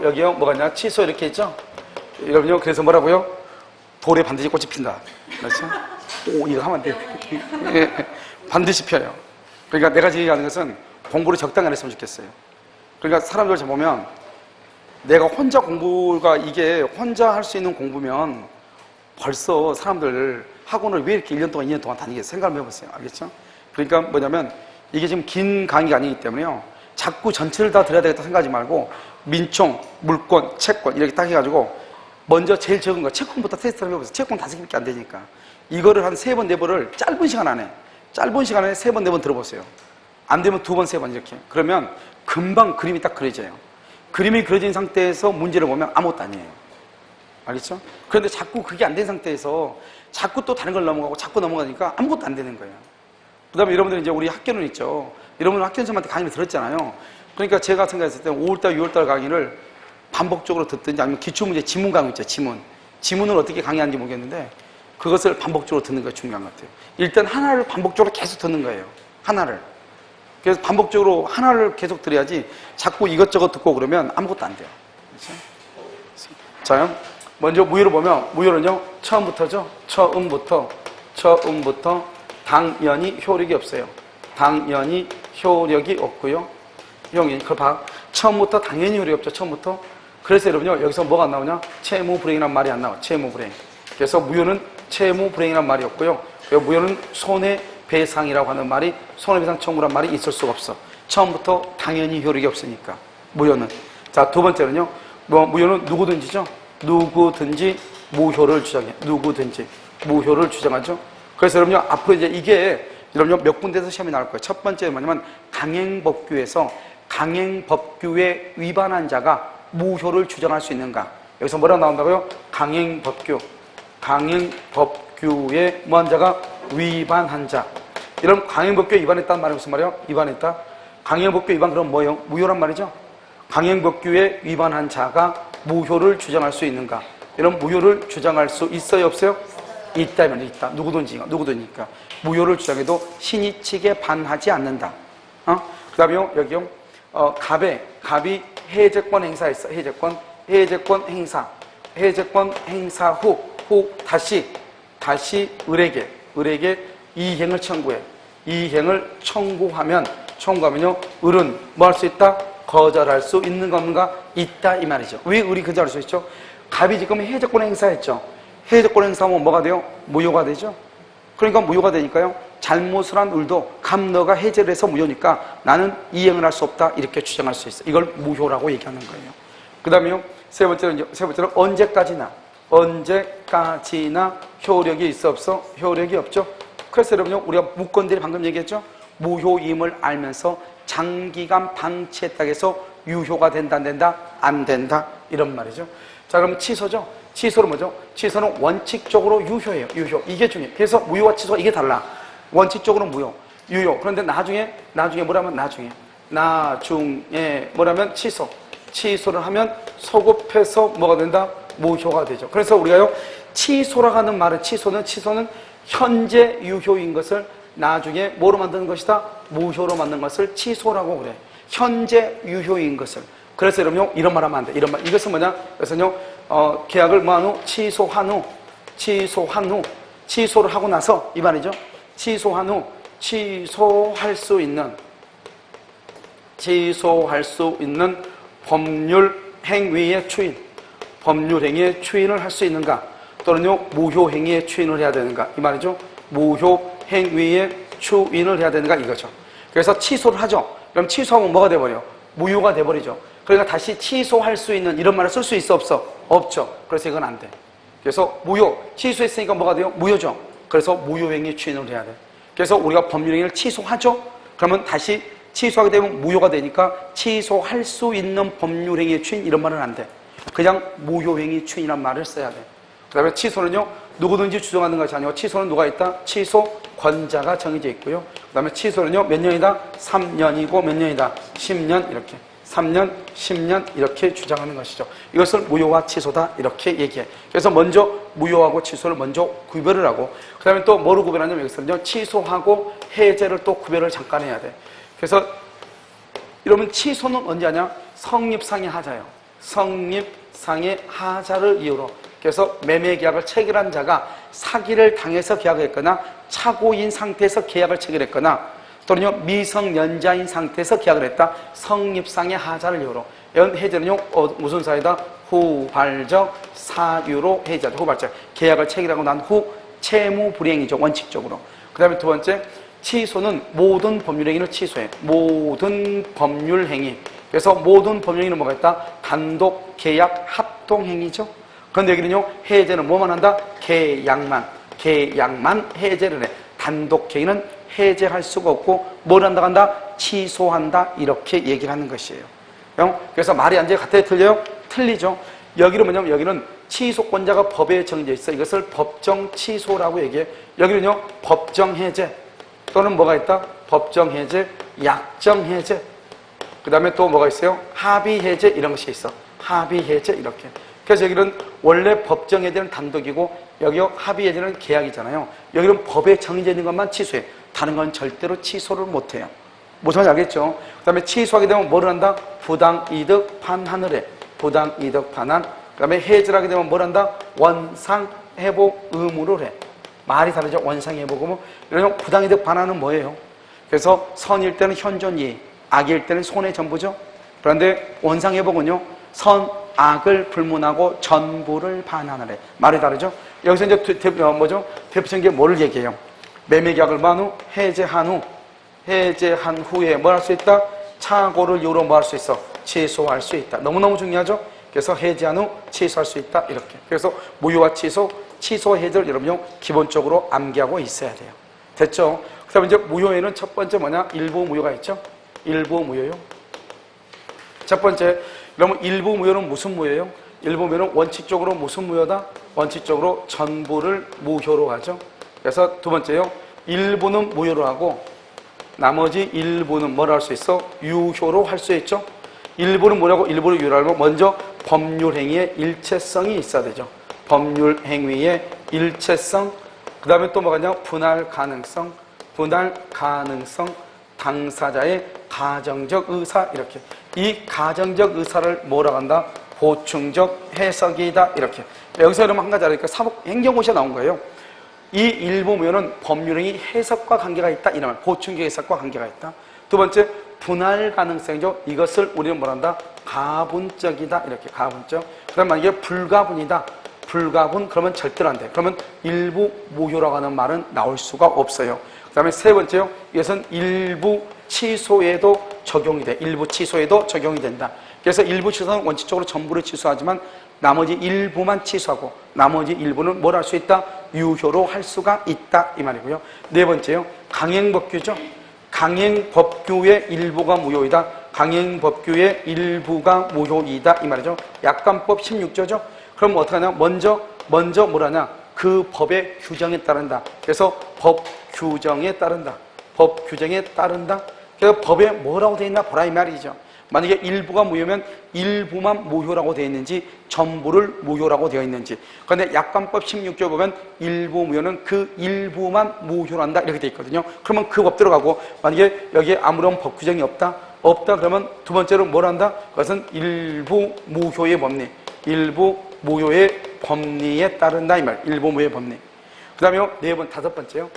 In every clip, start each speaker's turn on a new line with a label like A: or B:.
A: 여기요, 뭐가 있냐? 취소 이렇게 있죠? 여러분요, 그래서 뭐라고요? 돌에 반드시 꽃이 핀다. 그렇죠? 오, 이거 하면 안 돼요. 예, 반드시 펴요. 그러니까 내가 지금 얘기하는 것은 공부를 적당히 안 했으면 좋겠어요. 그러니까 사람들 잘 보면 내가 혼자 공부가 이게 혼자 할 수 있는 공부면 벌써 사람들 학원을 왜 이렇게 1년 동안, 2년 동안 다니겠어요? 생각을 해보세요. 알겠죠? 그러니까 뭐냐면 이게 지금 긴 강의가 아니기 때문에요. 자꾸 전체를 다 들어야 되겠다 생각하지 말고 민총, 물권, 채권 이렇게 딱 해가지고 먼저 제일 적은 거 채권부터 테스트를 해보세요. 채권 5개밖에 안 되니까 이거를 한 3번, 4번을 짧은 시간 안에 3번, 4번 들어보세요. 안 되면 2번, 3번 이렇게. 그러면 금방 그림이 딱 그려져요. 그림이 그려진 상태에서 문제를 보면 아무것도 아니에요. 알겠죠? 그런데 자꾸 그게 안 된 상태에서 자꾸 또 다른 걸 넘어가고 자꾸 넘어가니까 아무것도 안 되는 거예요. 그 다음에 여러분들 이제 우리 학교는 있죠. 여러분은 학교 선생님한테 강의를 들었잖아요. 그러니까 제가 생각했을 때 5월달, 6월달 강의를 반복적으로 듣든지 아니면 기출문제 지문 강의 있죠. 지문을 어떻게 강의하는지 모르겠는데 그것을 반복적으로 듣는 게 중요한 것 같아요. 일단 하나를 반복적으로 계속 듣는 거예요. 하나를. 그래서 반복적으로 하나를 계속 들어야지 자꾸 이것저것 듣고 그러면 아무것도 안 돼요. 그렇죠? 자, 먼저 무효를 보면 무효는요. 처음부터죠. 처음부터 당연히 효력이 없어요. 당연히 효력이 없고요. 형이 그걸 봐. 처음부터 당연히 효력이 없죠. 처음부터. 그래서 여러분요. 여기서 뭐가 안 나오냐? 채무불행이란 말이 안 나와. 채무불행. 그래서 무효는 채무불행이란 말이 없고요. 무효는 손해배상이라고 하는 말이 손해배상 청구란 말이 있을 수가 없어. 처음부터 당연히 효력이 없으니까. 무효는. 자, 두 번째는요. 무효는 누구든지죠. 누구든지 무효를 주장해. 누구든지 무효를 주장하죠. 그래서 여러분요. 앞으로 이제 이게 여러분요. 몇 군데에서 시험이 나올 거예요. 첫 번째는 뭐냐면 강행법규에서 강행법규에 위반한 자가 무효를 주장할 수 있는가. 여기서 뭐라고 나온다고요? 강행법규에 뭐한 자가 위반한 자. 이런 강행법규에 위반했다는 말이 무슨 말이에요? 위반했다. 강행법규 위반 그럼 뭐예요? 무효란 말이죠. 강행법규에 위반한 자가 무효를 주장할 수 있는가? 이런 무효를 주장할 수 있어요, 없어요? 있다면 있다. 누구든지니까. 무효를 주장해도 신의 측에 반하지 않는다. 그 다음에요, 여기요. 갑이 해제권 행사했어. 해제권 행사 후 다시 을에게 이행을 청구해. 이행을 청구하면요, 을은 뭐 할 수 있다? 거절할 수 있는 건가? 있다 이 말이죠. 왜 을이 거절할 수 있죠? 갑이 지금 해제권 행사했죠. 해제권 행사하면 뭐가 돼요? 무효가 되죠. 그러니까 무효가 되니까요. 잘못을 한 을도 갑 너가 해제를 해서 무효니까 나는 이행을 할 수 없다 이렇게 주장할 수 있어. 이걸 무효라고 얘기하는 거예요. 그 다음에요. 세 번째는 언제까지나 효력이 있어 없어? 효력이 없죠. 그래서 여러분요. 우리가 무건들이 방금 얘기했죠. 무효임을 알면서 장기간 방치했다고 해서 유효가 된다 안 된다? 안 된다 이런 말이죠. 자, 그럼 취소죠. 취소는 뭐죠? 취소는 원칙적으로 유효예요. 유효. 이게 중요해요. 그래서 무효와 취소가 이게 달라. 원칙적으로 무효, 유효. 그런데 나중에 뭐라면 나중에 뭐라면 취소를 하면 소급해서 뭐가 된다? 무효가 되죠. 그래서 우리가요, 취소라고 하는 말은 취소는 현재 유효인 것을 나중에 뭐로 만드는 것이다? 무효로 만드는 것을 취소라고 그래. 현재 유효인 것을. 그래서 여러분요, 이런 말 하면 안 돼. 이런 말. 이것은 뭐냐? 그래서요, 계약을 뭐한 후? 취소한 후, 취소를 하고 나서, 이 말이죠. 취소한 후, 취소할 수 있는 법률 행위의 추인을 할 수 있는가? 또는요, 무효 행위의 추인을 해야 되는가? 이 말이죠. 무효 행위의 추인을 해야 되는가? 이거죠. 그래서 취소를 하죠. 그럼 취소하면 뭐가 돼버려? 무효가 돼버리죠. 그러니까 다시 취소할 수 있는 이런 말을 쓸 수 있어 없어? 없죠. 그래서 이건 안 돼. 그래서 무효, 취소했으니까 뭐가 돼요? 무효죠. 그래서 무효행위 추인을 해야 돼. 그래서 우리가 법률행위를 취소하죠. 그러면 다시 취소하게 되면 무효가 되니까 취소할 수 있는 법률행위 추인 이런 말은 안 돼. 그냥 무효행위 추인이란 말을 써야 돼. 그 다음에 취소는요, 누구든지 주장하는 것이 아니고 취소는 누가 있다? 취소권자가 정해져 있고요. 그 다음에 취소는요, 몇 년이다? 3년이고 몇 년이다? 10년 이렇게. 3년, 10년 이렇게 주장하는 것이죠. 이것을 무효와 취소다 이렇게 얘기해. 그래서 먼저 무효하고 취소를 먼저 구별을 하고 그 다음에 또 뭐로 구별하냐면 여기서는요, 취소하고 해제를 또 구별을 잠깐 해야 돼. 그래서 이러면 취소는 언제 하냐? 성립상의 하자예요. 성립상의 하자를 이유로. 그래서 매매계약을 체결한 자가 사기를 당해서 계약했거나 차고인 상태에서 계약을 체결했거나 또는요 미성년자인 상태에서 계약을 했다. 성립상의 하자를 이유로. 이런 해제는요 무슨 사유다? 후발적 사유로 해제하죠. 후발적. 계약을 체결하고 난 후 채무 불이행이죠. 원칙적으로. 그 다음에 두 번째, 취소는 모든 법률행위를 취소해. 모든 법률행위. 그래서 모든 법률행위는 뭐가 있다? 단독, 계약, 합동행위죠. 그런데 여기는요, 해제는 뭐만 한다? 계약만 해제를 해. 단독 행위는 해제할 수가 없고, 뭘 한다 한다? 취소한다. 이렇게 얘기를 하는 것이에요. 그래서 말이 안 돼. 같아요? 틀려요? 틀리죠. 여기는 뭐냐면, 여기는 취소권자가 법에 정해져 있어. 이것을 법정 취소라고 얘기해. 여기는요, 법정 해제. 또는 뭐가 있다? 법정 해제, 약정 해제. 그 다음에 또 뭐가 있어요? 합의 해제 이런 것이 있어. 합의 해제 이렇게. 그래서 여기는 원래 법정 해제는 단독이고 여기요 합의 해제는 계약이잖아요. 여기는 법에 정해져 있는 것만 취소해. 다른 건 절대로 취소를 못해요. 무슨 말인지 알겠죠? 그 다음에 취소하게 되면 뭐를 한다? 부당이득 판한을 해. 부당이득 판한. 그 다음에 해제를 하게 되면 뭘 한다? 원상회복 의무를 해. 말이 다르죠? 원상회복 의무. 이런 부당이득 반환은 뭐예요? 그래서 선일 때는 현존이, 악일 때는 손의 전부죠. 그런데 원상회복은요, 선, 악을 불문하고 전부를 반환을 해. 말이 다르죠? 여기서 이제 대표적인 게 뭐를 얘기해요? 매매계약을 만 후, 해제한 후에 뭘 할 수 있다? 착오를 이유로 뭐 할 수 있어? 취소할 수 있다. 너무너무 중요하죠? 그래서 해제한 후 취소할 수 있다. 이렇게. 그래서 무효와 취소, 해제를 여러분요 기본적으로 암기하고 있어야 돼요. 됐죠? 그 다음에 이제 무효에는 첫 번째 뭐냐? 일부 무효가 있죠? 일부 무효요. 첫 번째, 그러면 일부 무효는 무슨 무효예요? 일부 무효는 원칙적으로 무슨 무효다? 원칙적으로 전부를 무효로 하죠. 그래서 두 번째요. 일부는 무효로 하고 나머지 일부는 뭐라 할 수 있어? 유효로 할 수 있죠. 일부는 뭐라고? 일부를 유효로 하면 먼저 법률행위의 일체성이 있어야 되죠. 법률행위의 일체성. 그 다음에 또 뭐가 있냐? 분할 가능성, 당사자의 가정적 의사. 이렇게. 이 가정적 의사를 뭐라고 한다? 보충적 해석이다. 이렇게. 여기서 그러면 한 가지 알으니까 행정고시에 나온 거예요. 이 일부 무효는 법률행위 해석과 관계가 있다. 이런 말. 보충적 해석과 관계가 있다. 두 번째, 분할 가능성이죠. 이것을 우리는 뭐란다? 가분적이다. 이렇게 가분적. 그 다음 만약에 불가분이다. 불가분 그러면 절대로 안 돼. 그러면 일부 무효라고 하는 말은 나올 수가 없어요. 그 다음에 세 번째요. 이것은 일부 취소에도 적용이 돼. 일부 취소에도 적용이 된다. 그래서 일부 취소는 원칙적으로 전부를 취소하지만 나머지 일부만 취소하고 나머지 일부는 뭘 할 수 있다? 유효로 할 수가 있다. 이 말이고요. 네 번째요. 강행법규죠. 강행법규의 일부가 무효이다. 강행법규의 일부가 무효이다. 이 말이죠. 약관법 16조죠. 그럼 어떻게 하냐? 먼저 뭐라냐? 그 법의 규정에 따른다. 그래서 법 규정에 따른다. 법 규정에 따른다. 그래서 법에 뭐라고 되어 있나 보라 이 말이죠. 만약에 일부가 무효면 일부만 무효라고 되어 있는지 전부를 무효라고 되어 있는지. 그런데 약관법 16조 보면 일부 무효는 그 일부만 무효로 한다 이렇게 되어 있거든요. 그러면 그 법 들어가고 만약에 여기에 아무런 법 규정이 없다 그러면 두 번째로 뭘 한다? 그것은 일부 무효의 법리. 일부 무효의 법리에 따른다 이 말. 일부 무효의 법리. 그 다음에 다섯 번째요.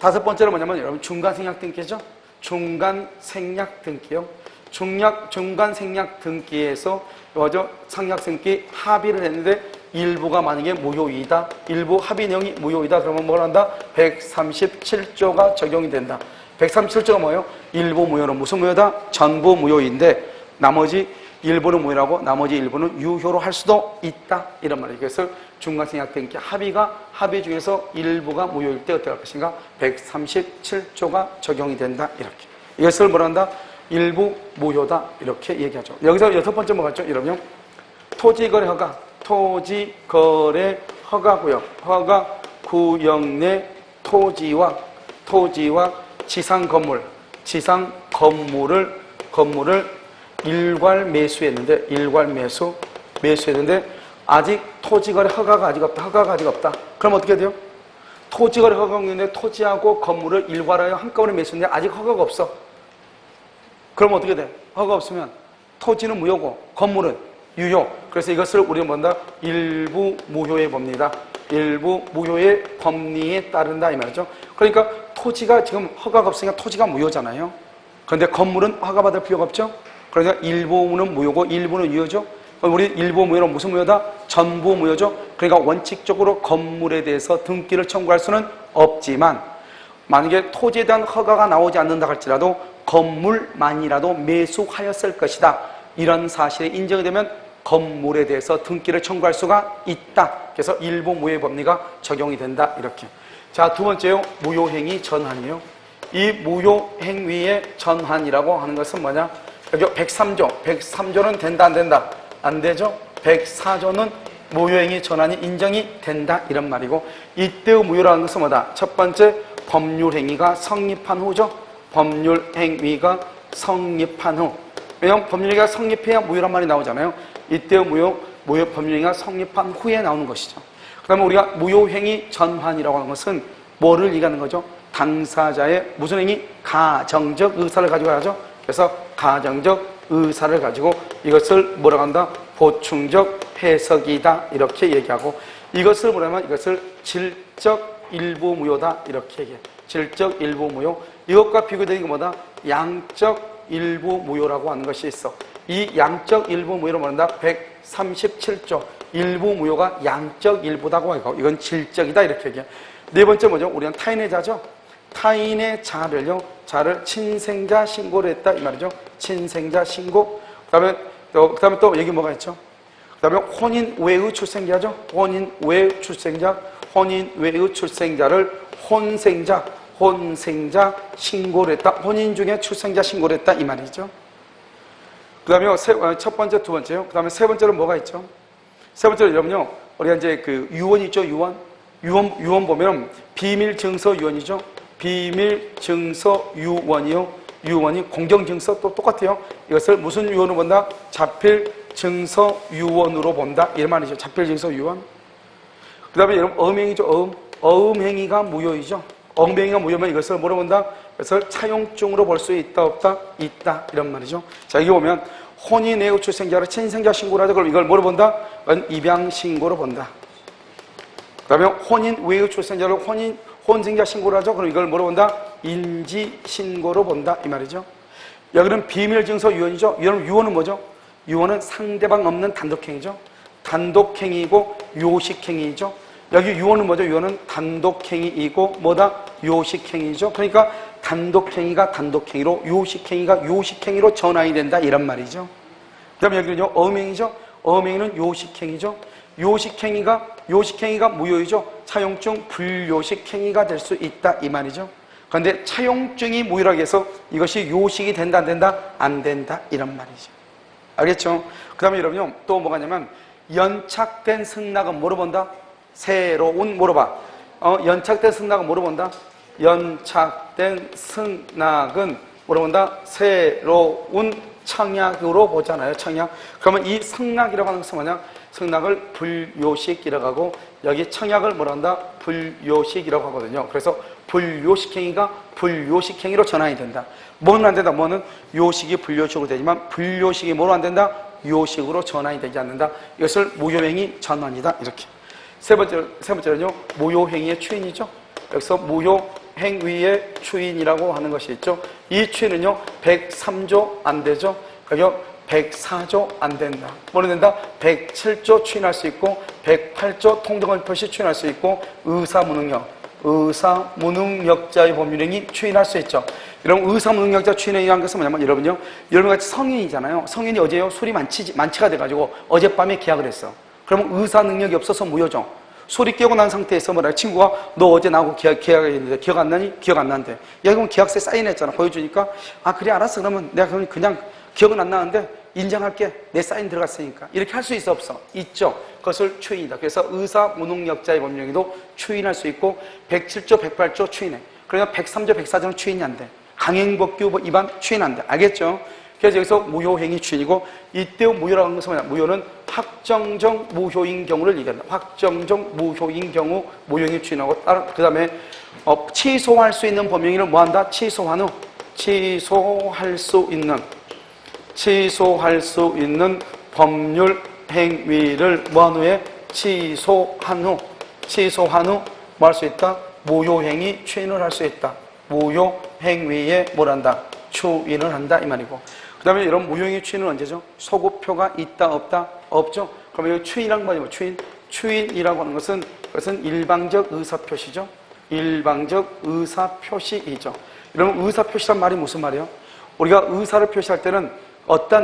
A: 다섯 번째는 뭐냐면 여러분 중간생략 등기죠. 중간생략 등기요. 중간생략 등기에서 뭐죠? 상략등기 합의를 했는데 일부가 만약에 무효이다. 일부 합의 내용이 무효이다. 그러면 뭘 한다? 137조가 적용이 된다. 137조가 뭐예요? 일부 무효는 무슨 무효다? 전부 무효인데 나머지 일부는 무효라고 나머지 일부는 유효로 할 수도 있다. 이런 말이에요. 그래서 중간생략 등기 합의 중에서 일부가 무효일 때 어떻게 할 것인가? 137조가 적용이 된다. 이렇게. 이것을 뭐라 한다? 일부 무효다. 이렇게 얘기하죠. 여기서 여섯 번째 뭐겠죠? 여러분요. 토지거래 허가. 토지거래 허가구역. 허가 구역 내 토지와 지상 건물을 일괄 매수했는데 아직 토지거래 허가가 아직 없다. 그럼 어떻게 돼요? 토지거래 허가가 있는데 토지하고 건물을 일괄하여 한꺼번에 매수했는데 아직 허가가 없어. 그럼 어떻게 돼? 허가 없으면 토지는 무효고 건물은 유효. 그래서 이것을 우리는 뭔다? 일부 무효의 법리다. 일부 무효의 법리에 따른다 이 말이죠. 그러니까 토지가 지금 허가가 없으니까 토지가 무효잖아요. 그런데 건물은 허가받을 필요가 없죠. 그러니까 일부는 무효고 일부는 유효죠. 그럼 우리 일부 무효는 무슨 무효다? 전부 무효죠. 그러니까 원칙적으로 건물에 대해서 등기를 청구할 수는 없지만 만약에 토지에 대한 허가가 나오지 않는다 할지라도 건물만이라도 매수하였을 것이다. 이런 사실이 인정이 되면 건물에 대해서 등기를 청구할 수가 있다. 그래서 일부 무효의 법리가 적용이 된다. 이렇게. 자, 두 번째요. 무효행위 전환이에요. 이 무효행위의 전환이라고 하는 것은 뭐냐? 여기 103조. 103조는 된다, 안 된다? 안 되죠? 104조는 무효행위 전환이 인정이 된다. 이런 말이고, 이때의 무효라는 것은 뭐다? 첫 번째, 법률행위가 성립한 후죠. 법률행위가 성립한 후. 왜냐하면 법률행위가 성립해야 무효란 말이 나오잖아요. 이때의 무효 법률행위가 성립한 후에 나오는 것이죠. 그 다음에 우리가 무효행위 전환이라고 하는 것은 뭐를 얘기하는 거죠? 당사자의 무슨 행위? 가정적 의사를 가지고 하죠. 그래서 가정적 의사를 가지고 이것을 뭐라고 한다? 보충적 해석이다. 이렇게 얘기하고 이것을 뭐라면 이것을 질적 일부 무효다. 이렇게 얘기해요. 질적 일부 무효. 이것과 비교되는 게 뭐다? 양적 일부 무효라고 하는 것이 있어. 이 양적 일부 무효를 말한다. 137조. 일부 무효가 양적 일부다고 하고 이건 질적이다. 이렇게 얘기해요. 네 번째 뭐죠? 우리는 타인의 자죠. 타인의 자를 친생자 신고를 했다. 이 말이죠. 친생자 신고. 그 다음에 또 얘기 뭐가 있죠? 그 다음에 혼인 외의 출생자죠. 혼인 외의 출생자. 혼인 외의 출생자를 혼생자 신고를 했다. 혼인 중에 출생자 신고를 했다. 이 말이죠. 그 다음에 첫 번째, 두 번째요. 그 다음에 세 번째로 뭐가 있죠? 세 번째로 여러분요, 우리가 이제 그 유언 있죠, 유언 보면 비밀증서 유언이죠. 비밀증서 유언이요. 유언이 공정증서 또 똑같아요. 이것을 무슨 유언으로 본다? 자필증서 유언으로 본다. 이런 말이죠. 자필증서 유언. 그 다음에 여러분, 어음행위죠, 어음행위가 무효이죠. 어음행위가 무효면 이것을 뭐로 본다? 그것을 차용증으로 볼 수 있다, 없다? 있다. 이런 말이죠. 자, 여기 보면 혼인 외의 출생자를 친생자 신고를 하죠. 그럼 이걸 뭐로 본다? 입양 신고로 본다. 그 다음에 혼인 외의 출생자를 혼생자 신고를 하죠. 그럼 이걸 뭐로 본다? 인지 신고로 본다. 이 말이죠. 여기는 비밀증서 유언이죠. 유언은 뭐죠? 유언은 상대방 없는 단독행위죠. 단독행위이고 요식행위이죠. 여기 유언은 뭐죠? 유언은 단독행위이고 뭐다? 요식행위죠. 그러니까 단독행위가 단독행위로 요식행위가 요식행위로 전환이 된다. 이런 말이죠. 그 다음에 여기는요. 어음행위죠. 어음행위는 요식행위죠. 요식행위가 무효이죠. 차용증 불요식행위가 될 수 있다. 이 말이죠. 그런데 차용증이 무효라고 해서 이것이 요식이 된다, 안 된다? 안 된다. 이런 말이죠. 알겠죠? 그 다음에 여러분요. 또 뭐가 있냐면 연착된 승낙은 뭐로 본다? 새로운 뭐로 봐? 연착된 승낙은 뭐로 본다? 연착된 승낙은 뭐로 본다? 새로운 청약으로 보잖아요. 청약. 그러면 이 승낙이라고 하는 것은 뭐냐? 승낙을 불요식이라고 하고 여기 청약을 뭐라 한다? 불요식이라고 하거든요. 그래서 불요식행위가 불요식행위로 전환이 된다. 뭐는 안 된다? 뭐는 요식이 불요식으로 되지만 불요식이 뭐로 안 된다? 요식으로 전환이 되지 않는다. 이것을 무효행위 전환이다. 이렇게. 세 번째는요, 무효행위의 추인이죠. 여기서 무효행위의 추인이라고 하는 것이 있죠. 이 추인은요, 103조 안 되죠. 그리고 104조 안 된다. 뭐는 된다? 107조 추인할 수 있고, 108조 통등을 표시 추인할 수 있고, 의사무능력자의 법률행위 추인할 수 있죠. 여러분, 의사무능력자 추인행위 한 것은 뭐냐면, 여러분요, 여러분같이 성인이잖아요. 성인이 어제요, 술이 만취가 돼가지고 어젯밤에 계약을 했어. 그러면 의사 능력이 없어서 무효죠. 소리 깨고 난 상태에서 뭐라 친구가 너 어제 나하고 계약했는데 기억 안 나니? 기억 안 나는데. 야, 그럼 계약서에 사인했잖아. 보여주니까 아 그래 알았어. 그러면 내가 그냥 기억은 안 나는데 인정할게. 내 사인 들어갔으니까. 이렇게 할 수 있어 없어? 있죠. 그것을 추인이다. 그래서 의사 무능력자의 법령에도 추인할 수 있고 107조 108조 추인해. 그러니까 103조 104조는 추인이 안 돼. 강행법규 위반 추인 안 돼. 알겠죠? 그래서 여기서 무효행위 추인이고 이때 무효라고 하는 것은 뭐냐? 무효는 확정적 무효인 경우를 얘기한다. 확정적 무효인 경우 무효행위 추인하고 그 다음에 취소할 수 있는 법령행위를 뭐한다? 취소한 후 취소할 수 있는 법률 행위를 뭐한 후에 취소한 후 뭐 할 수 있다? 무효행위 추인을 할 수 있다. 무효행위에 뭘 한다? 추인을 한다 이 말이고, 그 다음에 이런 무효행위 추인은 언제죠? 소급표가 있다 없다? 없죠. 그러면 이 추인이란 뭐냐면 추인이라고 하는 것은 그것은 일방적 의사표시죠. 일방적 의사표시이죠. 이러면 의사표시란 말이 무슨 말이에요? 우리가 의사를 표시할 때는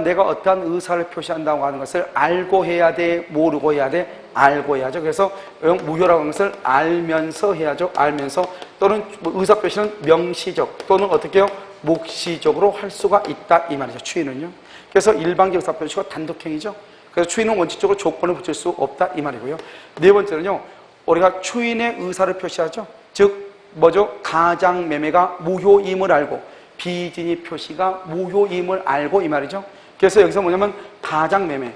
A: 내가 어떠한 의사를 표시한다고 하는 것을 알고 해야 돼? 모르고 해야 돼? 알고 해야죠. 그래서 무효라고 하는 것을 알면서 해야죠. 알면서. 또는 의사표시는 명시적 또는 어떻게 해요? 묵시적으로 할 수가 있다 이 말이죠. 추인은요. 그래서 일방적 의사표시가 단독행위죠. 그래서 추인은 원칙적으로 조건을 붙일 수 없다 이 말이고요. 네 번째는요, 우리가 추인의 의사를 표시하죠. 즉 뭐죠? 가장매매가 무효임을 알고 비진입 표시가 무효임을 알고 이 말이죠. 그래서 여기서 뭐냐면 가장매매가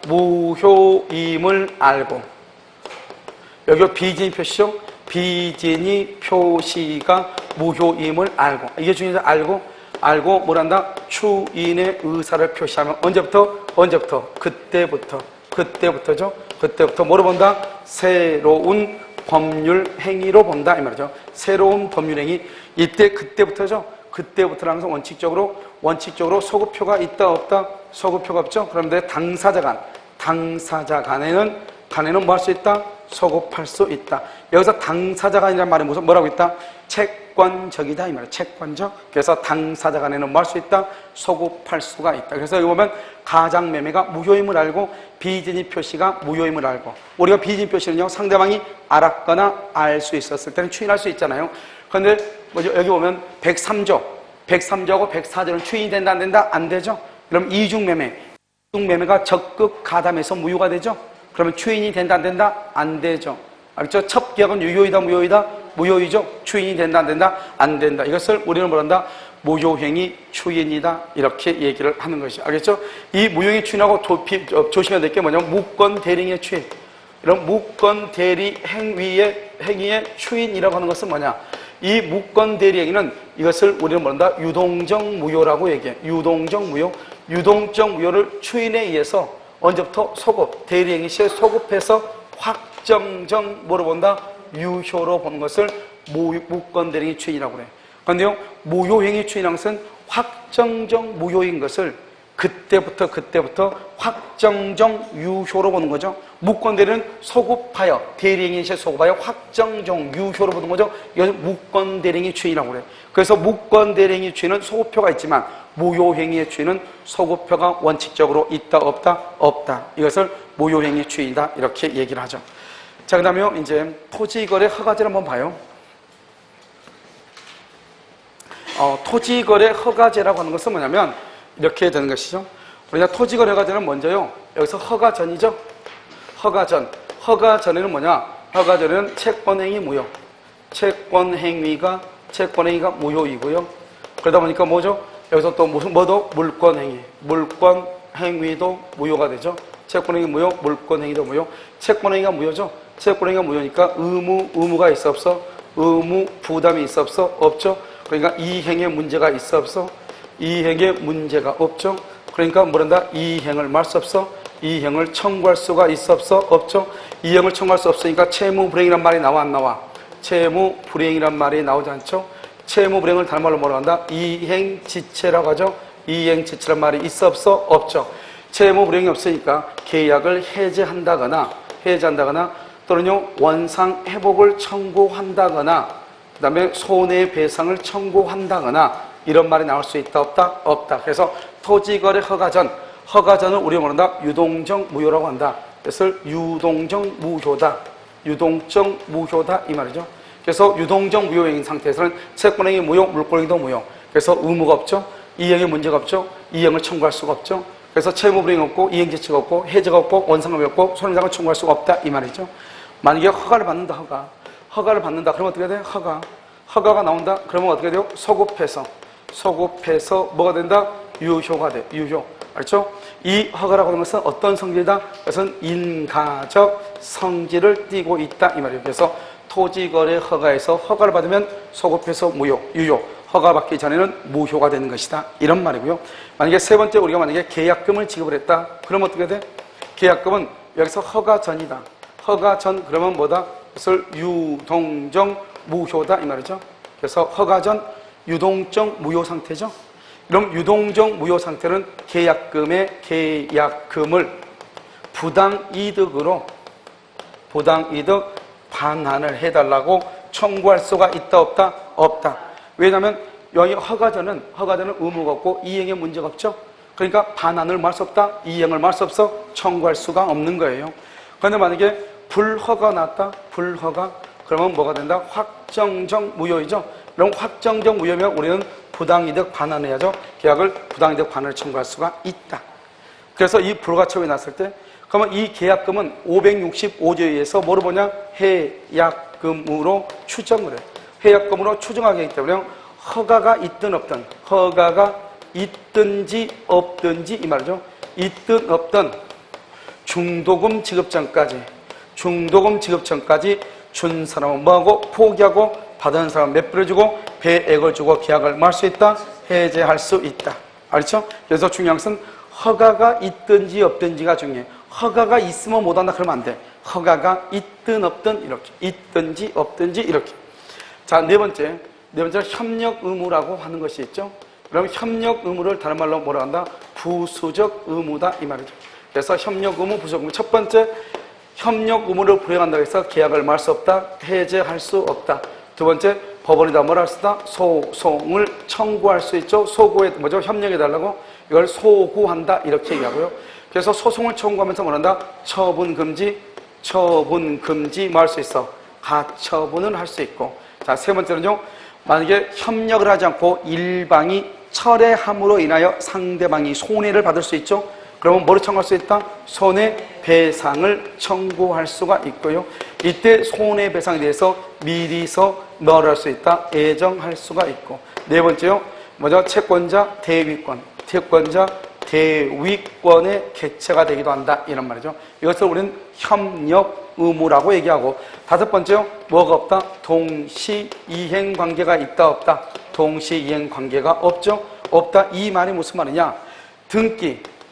A: 무효임을 알고, 여기 비진입 표시죠. 비진입 표시가 무효임을 알고, 이게 중요해서 알고 뭐란다? 추인의 의사를 표시하면 언제부터? 그때부터죠. 그때부터 뭐로 본다? 새로운 법률 행위로 본다 이 말이죠. 새로운 법률 행위. 그때부터죠. 그때부터라는 것은 원칙적으로 소급표가 있다 없다? 소급표가 없죠. 그런데 당사자 간에는 뭐 할 수 있다? 소급할 수 있다. 여기서 당사자 간이라는 말이 뭐라고 있다? 채권적이다 이 말이에요. 채권적. 그래서 당사자 간에는 뭐 할 수 있다? 소급할 수가 있다. 그래서 여기 보면 가장매매가 무효임을 알고 비진입 표시가 무효임을 알고, 우리가 비진입 표시는요, 상대방이 알았거나 알 수 있었을 때는 추인할 수 있잖아요. 그런데 여기 보면 103조하고 104조는 추인이 된다 안 된다? 안 되죠. 그럼 이중매매가 적극 가담해서 무효가 되죠. 그러면 추인이 된다 안 된다? 안 되죠. 알죠? 첩기약은 유효이다 무효이다? 무효이죠. 추인이 된다 안 된다? 안 된다. 이것을 우리는 뭐란다? 무효행위 추인이다 이렇게 얘기를 하는 것이죠. 알겠죠? 이 무효행위 추인하고 조심해야 될 게 뭐냐면 무권 대리행위의 추인. 이런 무권 대리 행위의 추인이라고 하는 것은 뭐냐? 이 무권 대리 행위는 이것을 우리는 뭐란다? 유동적 무효라고 얘기해. 유동적 무효를 추인에 의해서 언제부터? 대리 행위 시에 소급해서 확정적 뭐로 본다? 유효로 보는 것을 무권 대리 행위 추인이라고 그래. 그런데요, 무효행위 추인한 것은 확정적 무효인 것을 그때부터 확정적 유효로 보는 거죠. 무권 대리는 소급하여, 대리행위 시에 소급하여 확정적 유효로 보는 거죠. 이것을 무권 대리행위 추인이라고 그래요. 그래서 무권 대리행위 추인은 소급표가 있지만 무효행위의 추인은 소급표가 원칙적으로 있다 없다? 없다. 이것을 무효행위 추인이다 이렇게 얘기를 하죠. 자, 그 다음에 이제 토지거래 허가제를 한번 봐요. 토지거래 허가제라고 하는 것은 뭐냐면 이렇게 되는 것이죠. 우리가 토지거래 허가제는 먼저요, 여기서 허가전이죠. 허가전에는 뭐냐? 허가전에는 채권행위 무효. 채권행위가 무효이고요. 그러다 보니까 뭐죠? 여기서 또 뭐도? 물권행위도 무효가 되죠. 채권행위 무효, 물권행위도 무효. 채권행위가 무효죠. 채권행위가 무효니까 의무가 있어 없어? 의무 부담이 있어 없어? 없죠. 그러니까 이행에 문제가 있어 없어? 이행에 문제가 없죠. 그러니까 뭐란다? 이행을 말 수 없어? 이행을 청구할 수가 있어 없어? 없죠. 이행을 청구할 수 없으니까 채무불행이란 말이 나와 안 나와? 채무불행이란 말이 나오지 않죠. 채무불행을 다른 말로 뭐라고 한다? 이행지체라고 하죠. 이행지체란 말이 있어 없어? 없죠. 채무불행이 없으니까 계약을 해제한다거나 또는요 원상회복을 청구한다거나 그 다음에 손해배상을 청구한다거나 이런 말이 나올 수 있다 없다? 없다. 그래서 토지거래 허가전을 우리가 뭐란다? 유동적 무효라고 한다. 그래서 유동적 무효다 이 말이죠. 그래서 유동적 무효인 상태에서는 채권행위 무효, 물권행위도 무효. 그래서 의무가 없죠. 이행에 문제가 없죠. 이행을 청구할 수가 없죠. 그래서 채무불이행이 없고 이행지체가 없고 해제가 없고 원상업이 없고 손해배상을 청구할 수가 없다 이 말이죠. 만약에 허가를 받는다 그러면 어떻게 돼요? 허가가 나온다 그러면 어떻게 돼요? 소급해서 뭐가 된다? 유효가 돼. 유효. 알죠? 이 허가라고 하는 것은 어떤 성질이다? 그것은 인가적 성질을 띠고 있다 이 말이에요. 그래서 토지거래 허가에서 허가를 받으면 소급해서 무효, 유효. 허가받기 전에는 무효가 되는 것이다. 이런 말이고요. 만약에 세 번째 우리가 만약에 계약금을 지급을 했다. 그럼 어떻게 돼? 계약금은 여기서 허가 전이다. 허가 전 그러면 뭐다? 그것을 유동적 무효다 이 말이죠. 그래서 허가 전 유동적 무효 상태죠. 그럼 유동적 무효 상태는 계약금의 계약금을 부당이득으로 부당이득 반환을 해달라고 청구할 수가 있다 없다? 없다. 왜냐하면 여기 허가전은 의무가 없고 이행에 문제가 없죠. 그러니까 반환을 말 수 없다, 이행을 말 수 없어 청구할 수가 없는 거예요. 그런데 만약에 불허가 났다, 불허가 그러면 뭐가 된다? 확정적 무효이죠. 그럼 확정적 무효면 우리는 부당이득 반환해야죠. 계약을 부당이득 반환을 청구할 수가 있다. 그래서 이 불가처분이 났을 때 그러면 이 계약금은 565조에 의해서 뭐로 보냐? 해약금으로 추정을 해. 해약금으로 추정하기 때문에 허가가 있든 없든 허가가 있든지 없든지 이 말이죠. 있든 없든 중도금 지급 전까지 준 사람은 뭐하고 포기하고 받은 사람은 몇 배를 주고 배액을 주고 계약을 말 수 있다. 해제할 수 있다. 알죠? 그래서 중요한 것은 허가가 있든지 없든지가 중요해. 허가가 있으면 못한다 그러면 안 돼. 허가가 있든 없든 이렇게 있든지 없든지 이렇게. 자, 네 번째 협력 의무라고 하는 것이 있죠. 그럼 협력 의무를 다른 말로 뭐라 한다? 부수적 의무다 이 말이죠. 그래서 협력 의무, 부수적 의무. 첫 번째 협력 의무를 불행한다고 해서 계약을 말 수 없다, 해제할 수 없다. 두 번째 법원에다 뭐라 할 수 있다? 소송을 청구할 수 있죠. 소구에 뭐죠? 협력해달라고 이걸 소구한다 이렇게 얘기하고요. 그래서 소송을 청구하면서 뭐란다? 처분 금지 뭐 할 수 있어? 가처분을 할 수 있고. 자, 세 번째는요. 만약에 협력을 하지 않고 일방이 철회함으로 인하여 상대방이 손해를 받을 수 있죠. 그러면 뭐를 청구할 수 있다? 손해배상을 청구할 수가 있고요. 이때 손해배상에 대해서 미리서 뭐를 할 수 있다? 애정할 수가 있고. 네 번째요. 뭐죠? 채권자 대위권의 개체가 되기도 한다. 이런 말이죠. 이것을 우리는 협력 의무라고 얘기하고. 다섯 번째요. 뭐가 없다? 동시이행 관계가 있다 없다? 동시이행 관계가 없죠. 없다. 이 말이 무슨 말이냐?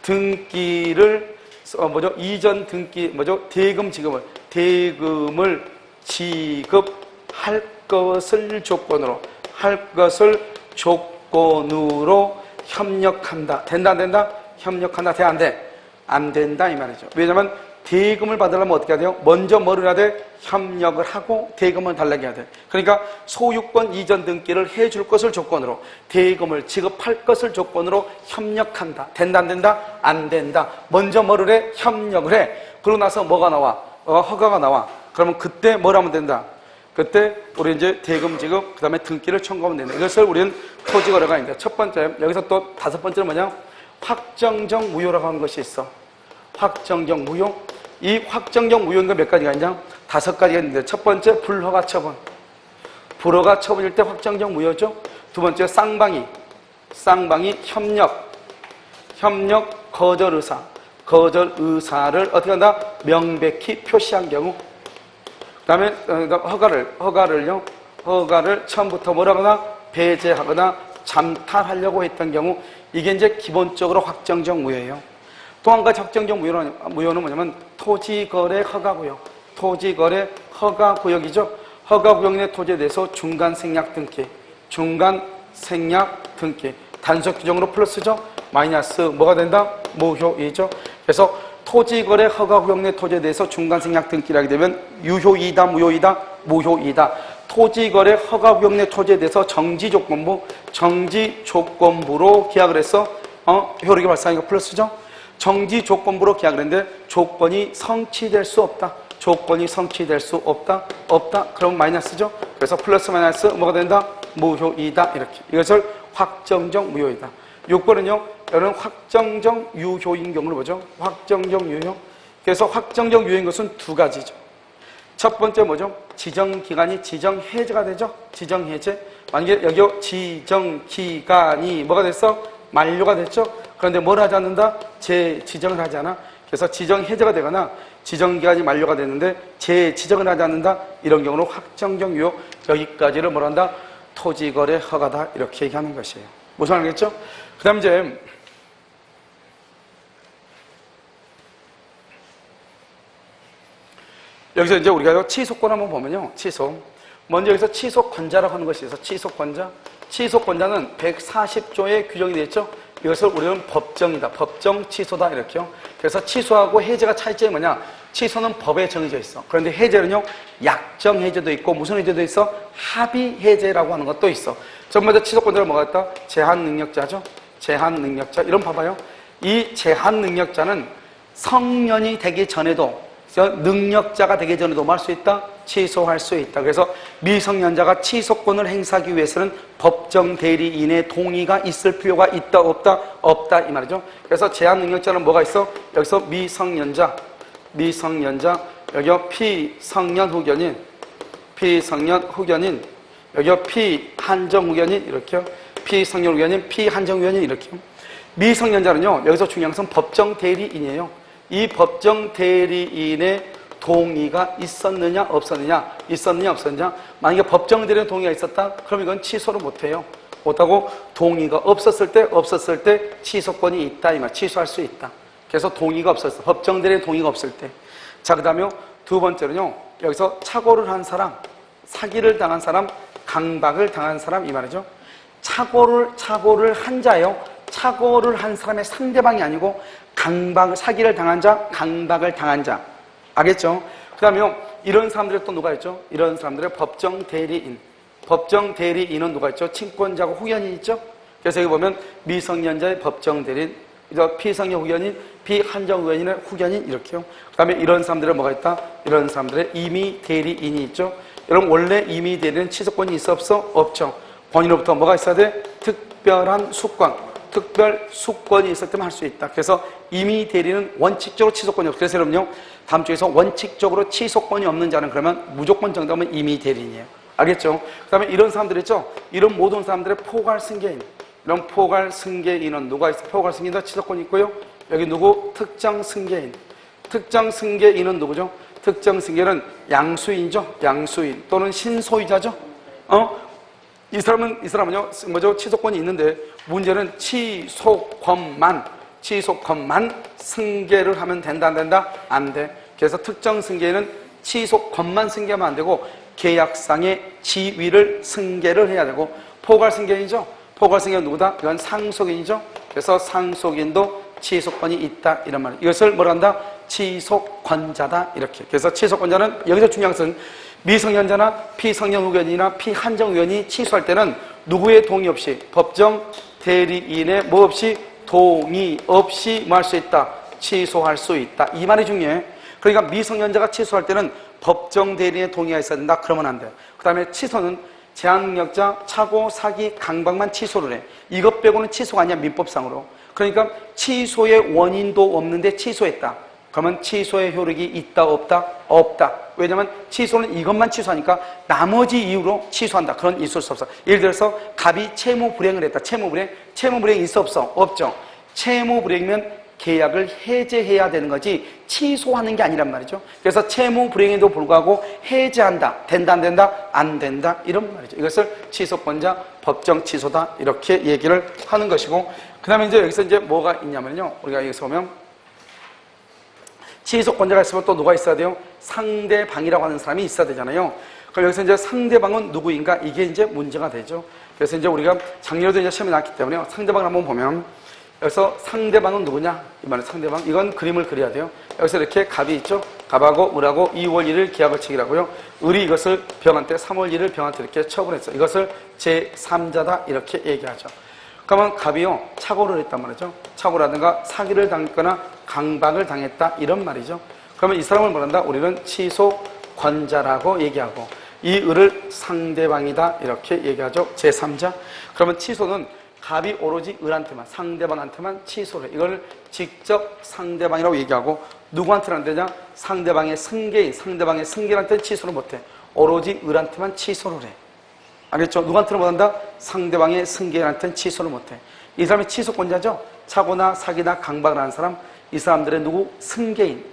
A: 등기를 이전 등기 대금을 지급할 것을 조건으로 협력한다. 된다 안 된다? 협력한다. 돼 안 돼? 안 된다 이 말이죠. 왜냐하면 대금을 받으려면 어떻게 해야 돼요? 먼저 뭐를 해야 돼? 협력을 하고 대금을 달라고 해야 돼. 그러니까 소유권 이전 등기를 해줄 것을 조건으로 대금을 지급할 것을 조건으로 협력한다. 된다 안 된다? 안 된다. 먼저 뭐를 해? 협력을 해. 그러고 나서 뭐가 나와? 허가가 나와. 그러면 그때 뭘 하면 된다? 그때 우리 이제 대금 지급 그 다음에 등기를 청구하면 된다. 이것을 우리는 토지거래가 있는데 첫 번째 여기서 또 다섯 번째는 뭐냐? 확정적 무효라고 하는 것이 있어. 확정적 무효. 이 확정적 무효는 몇 가지가 있냐? 다섯 가지가 있는데 첫 번째 불허가 처분. 불허가 처분일 때 확정적 무효죠. 두 번째 쌍방이 협력 거절 의사를 어떻게 한다? 명백히 표시한 경우. 그 다음에 허가를 처음부터 뭐라거나 배제하거나 잠탈하려고 했던 경우. 이게 이제 기본적으로 확정적 무효예요. 또 한 가지 확정적 무효는 뭐냐면 토지거래 허가구역. 토지거래 허가구역이죠. 허가구역 내 토지에 대해서 중간생략 등기. 단속 규정으로 플러스죠. 마이너스 뭐가 된다? 무효이죠. 그래서 토지거래 허가구역 내 토지에 대해서 중간생략 등기를 하게 되면 유효이다, 무효이다, 무효이다. 토지거래 허가구역 내 토지에 대해서 정지조건부로 계약을 해서 효력이 발생하니까 플러스죠. 정지조건부로 계약을 했는데 조건이 성취될 수 없다. 없다. 그럼 마이너스죠. 그래서 플러스 마이너스 뭐가 된다? 무효이다. 이렇게. 이것을 확정적 무효이다. 6번은요. 여러분 확정적 유효인 경우를 보죠. 확정적 유효. 그래서 확정적 유효인 것은 두 가지죠. 첫 번째 뭐죠? 지정기간이 지정해제가 되죠. 지정해제. 만약에 여기 지정기간이 뭐가 됐어? 만료가 됐죠. 그런데 뭘 하지 않는다? 재지정을 하지 않아. 그래서 지정해제가 되거나 지정기간이 만료가 됐는데 재지정을 하지 않는다. 이런 경우는 확정적 유효. 여기까지를 뭘 한다? 토지거래 허가다 이렇게 얘기하는 것이에요. 무슨 말이겠죠? 그 다음 이제 여기서 이제 우리가 취소권 한번 보면요. 취소. 먼저 여기서 취소권자라고 하는 것이 있어서 취소권자. 취소권자는 140조에 규정이 되어 있죠. 이것을 우리는 법정이다. 법정 취소다. 이렇게요. 그래서 취소하고 해제가 차이점이 뭐냐? 취소는 법에 정해져 있어. 그런데 해제는요. 약정 해제도 있고 무슨 해제도 있어? 합의 해제라고 하는 것도 있어. 첫 번째 취소권자를 뭐가 있다? 제한 능력자죠. 제한 능력자. 이런 봐봐요. 이 제한 능력자는 성년이 되기 전에도 능력자가 되기 전에도 뭐 할 수 있다? 취소할 수 있다. 그래서 미성년자가 취소권을 행사하기 위해서는 법정 대리인의 동의가 있을 필요가 있다, 없다? 없다 이 말이죠. 그래서 제한 능력자는 뭐가 있어? 여기서 미성년자, 여기 피성년 후견인, 여기 피한정 후견인 이렇게요. 피성년 후견인, 피한정 후견인 이렇게요. 미성년자는요. 여기서 중요한 것은 법정 대리인이에요. 이 법정 대리인의 동의가 있었느냐 없었느냐, 만약에 법정 대리인의 동의가 있었다 그럼 이건 취소를 못해요. 못하고 동의가 없었을 때 취소권이 있다 이 말. 취소할 수 있다. 그래서 동의가 없었어. 법정 대리인의 동의가 없을 때. 자, 그 다음에 두 번째는요. 여기서 착오를 한 사람, 사기를 당한 사람, 강박을 당한 사람 이 말이죠. 착오를 한 자예요. 착오를 한 사람의 상대방이 아니고 사기를 당한 자, 강박을 당한 자. 알겠죠? 그 다음에 이런 사람들이 또 누가 있죠? 이런 사람들의 법정 대리인. 법정 대리인은 누가 있죠? 친권자고 후견인 있죠? 그래서 여기 보면 미성년자의 법정 대리인, 피성년 후견인, 피한정 후견인의 후견인 이렇게요. 그 다음에 이런 사람들은 뭐가 있다? 이런 사람들의 임의 대리인이 있죠? 여러분 원래 임의 대리는 취소권이 있어 없어? 없죠. 본인으로부터 뭐가 있어야 돼? 특별한 숙권이 있을 때만 할 수 있다. 그래서 임의 대리는 원칙적으로 취소권이 없어요. 그래서 여러분요, 다음 주에서 원칙적으로 취소권이 없는 자는 그러면 무조건 정답은 임의 대리인이에요. 알겠죠? 그 다음에 이런 사람들 있죠? 이런 모든 사람들의 포괄 승계인. 이런 포괄 승계인은 누가 있어? 포괄 승계인도 취소권이 있고요. 여기 누구? 특정 승계인. 특정 승계인은 누구죠? 특정 승계는 양수인이죠. 양수인 또는 신소유자죠. 이 사람은요, 뭐죠? 취소권이 있는데, 문제는 취소권만 승계를 하면 된다, 안 된다? 안 돼. 그래서 특정 승계는 취소권만 승계하면 안 되고, 계약상의 지위를 승계를 해야 되고, 포괄 승계인이죠? 포괄 승계는 누구다? 이건 상속인이죠? 그래서 상속인도 취소권이 있다, 이런 말이에요. 이것을 뭐라 한다? 취소권자다, 이렇게. 그래서 취소권자는 여기서 중요한 것은 미성년자나 피성년 후견이나 피한정 후견이 취소할 때는 누구의 동의 없이 법정 대리인의 뭐 없이 동의 없이 뭐 할 수 있다? 취소할 수 있다. 이 말이 중요해. 그러니까 미성년자가 취소할 때는 법정 대리인의 동의가 있어야 된다. 그러면 안 돼. 그 다음에 취소는 제한능력자, 착오, 사기, 강박만 취소를 해. 이것 빼고는 취소가 아니야. 민법상으로. 그러니까 취소의 원인도 없는데 취소했다. 그러면 취소의 효력이 있다 없다? 없다. 왜냐하면 취소는 이것만 취소하니까 나머지 이유로 취소한다. 그런 있을 수 없어. 예를 들어서 갑이 채무불이행을 했다. 채무불이행 있어 없어? 없죠. 채무불이행이면 계약을 해제해야 되는 거지 취소하는 게 아니란 말이죠. 그래서 채무불이행에도 불구하고 해제한다. 된다 안 된다? 안 된다. 이런 말이죠. 이것을 취소권자 법정 취소다. 이렇게 얘기를 하는 것이고, 그 다음에 이제 여기서 이제 뭐가 있냐면요. 우리가 여기서 보면 취소권자가 있으면 또 누가 있어야 돼요? 상대방이라고 하는 사람이 있어야 되잖아요. 그럼 여기서 이제 상대방은 누구인가? 이게 이제 문제가 되죠. 그래서 이제 우리가 작년에도 이제 시험이 나왔기 때문에 상대방을 한번 보면 여기서 상대방은 누구냐? 이 말은 상대방. 이건 그림을 그려야 돼요. 여기서 이렇게 갑이 있죠? 갑하고 을하고 2월 1일 계약을 체결하고요. 을이 이것을 병한테 3월 1일 병한테 이렇게 처분했어요. 이것을 제3자다 이렇게 얘기하죠. 그러면 갑이요, 착오를 했단 말이죠. 착오라든가 사기를 당했거나 강박을 당했다 이런 말이죠. 그러면 이 사람을 뭐란다? 우리는 취소권자라고 얘기하고, 이 을을 상대방이다 이렇게 얘기하죠. 제3자. 그러면 취소는 갑이 오로지 을한테만, 상대방한테만 취소를 해. 이걸 직접 상대방이라고 얘기하고, 누구한테는 안 되냐? 상대방의 승계인한테는 취소를 못해. 오로지 을한테만 취소를 해. 알겠죠? 누구한테는 못한다? 상대방의 승계인한테는 취소를 못해. 이 사람이 취소권자죠? 착오나 사기나 강박을 하는 사람, 이 사람들의 누구? 승계인,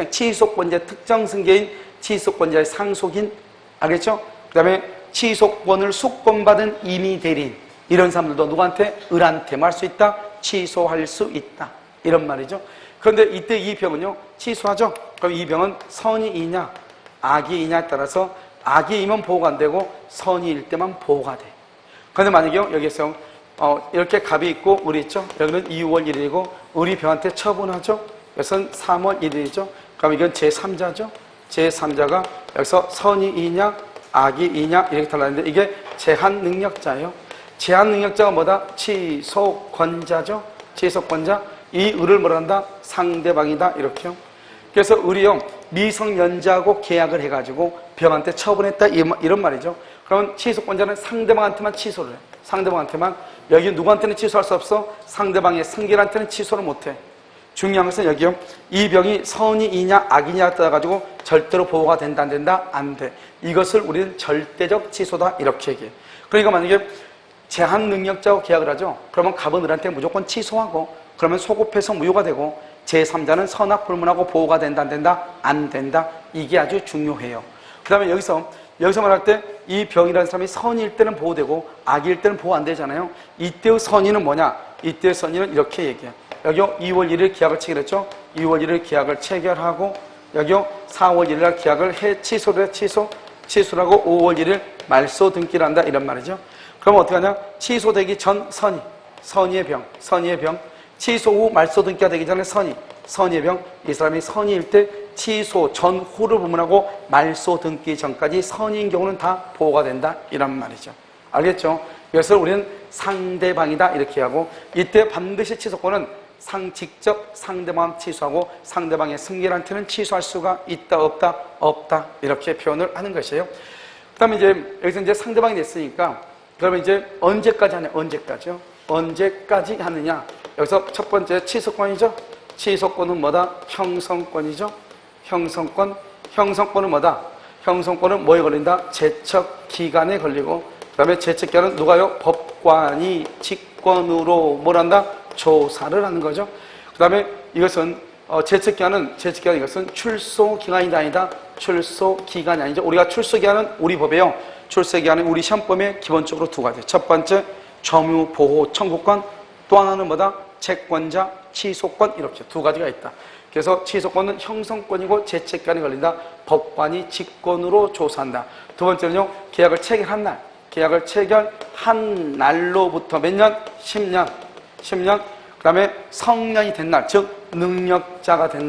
A: 취소권자의 특정 승계인, 취소권자의 상속인, 알겠죠? 그 다음에 취소권을 수권받은 임의대리인, 이런 사람들도 누구한테? 을한테만 할 수 있다, 취소할 수 있다, 이런 말이죠. 그런데 이때 이 병은요, 취소하죠. 그럼 이 병은 선의이냐 악의이냐에 따라서 악의이면 보호가 안 되고 선의일 때만 보호가 돼. 그런데 만약에요, 여기서 이렇게 갑이 있고 을이 있죠. 여기는 2월 1일이고 을이 병한테 처분하죠. 여기서는 3월 1일이죠. 그럼 이건 제3자죠. 제3자가 여기서 선의이냐 악의이냐 이렇게 달라는데, 이게 제한능력자예요. 제한능력자가 뭐다? 취소권자죠. 취소권자. 이 을을 뭐라 한다? 상대방이다, 이렇게요. 그래서 을이요, 미성년자하고 계약을 해가지고 병한테 처분했다, 이런 말이죠. 그러면 취소권자는 상대방한테만 취소를 해. 상대방한테만. 여기 누구한테는 취소할 수 없어? 상대방의 승계한테는 취소를 못해. 중요한 것은 여기요, 이 병이 선의이냐 악이냐에 따라가지고 절대로 보호가 된다 안 된다? 안 돼. 이것을 우리는 절대적 취소다, 이렇게 얘기해. 그러니까 만약에 제한능력자하고 계약을 하죠. 그러면 갑은 을한테 무조건 취소하고, 그러면 소급해서 무효가 되고, 제3자는 선악불문하고 보호가 된다 안 된다? 안 된다. 이게 아주 중요해요. 그 다음에 여기서 말할 때 이 병이라는 사람이 선일 때는 보호되고 악일 때는 보호 안 되잖아요. 이때의 선의는 뭐냐? 이때의 선의는 이렇게 얘기해요. 여기요, 2월 1일 계약을 체결했죠. 2월 1일 계약을 체결하고, 여기요 4월 1일 날 계약을 해 취소를 해. 취소를 하고 5월 1일 말소 등기를 한다, 이런 말이죠. 그러면 어떻게 하냐? 취소되기 전 선의의 병, 취소 후 말소 등기가 되기 전에 선의의 병. 이 사람이 선의일 때 취소 전후를 부문하고 말소 등기 전까지 선의인 경우는 다 보호가 된다, 이런 말이죠. 알겠죠? 그래서 우리는 상대방이다, 이렇게 하고, 이때 반드시 취소권은 직접 상대방 취소하고 상대방의 승계한테는 취소할 수가 있다 없다, 이렇게 표현을 하는 것이에요. 그 다음에 여기서 이제 상대방이 됐으니까, 그러면 이제 언제까지 하냐? 언제까지 하느냐? 여기서 첫 번째 취소권이죠. 취소권은 뭐다? 형성권이죠. 형성권은 뭐다? 형성권은 뭐에 걸린다? 제척기간에 걸리고, 그 다음에 제척기간은 누가요? 법관이 직권으로 뭘 한다? 조사를 하는 거죠. 그 다음에 이것은 제척기간은 이것은 출소기간이 아니다. 출소기간이 아니죠. 우리가 출소기간은 우리 법에요. 출소기간은 우리 시험법에 기본적으로 두 가지. 첫 번째 점유보호 청구권, 또 하나는 뭐다? 채권자 취소권, 이렇게 두 가지가 있다. 그래서 취소권은 형성권이고 제척기간이 걸린다. 법관이 직권으로 조사한다. 두 번째는요, 계약을 체결한 날. 계약을 체결한 날로부터 몇 년? 10년. 그 다음에 성년이 된 날, 즉 능력자가 된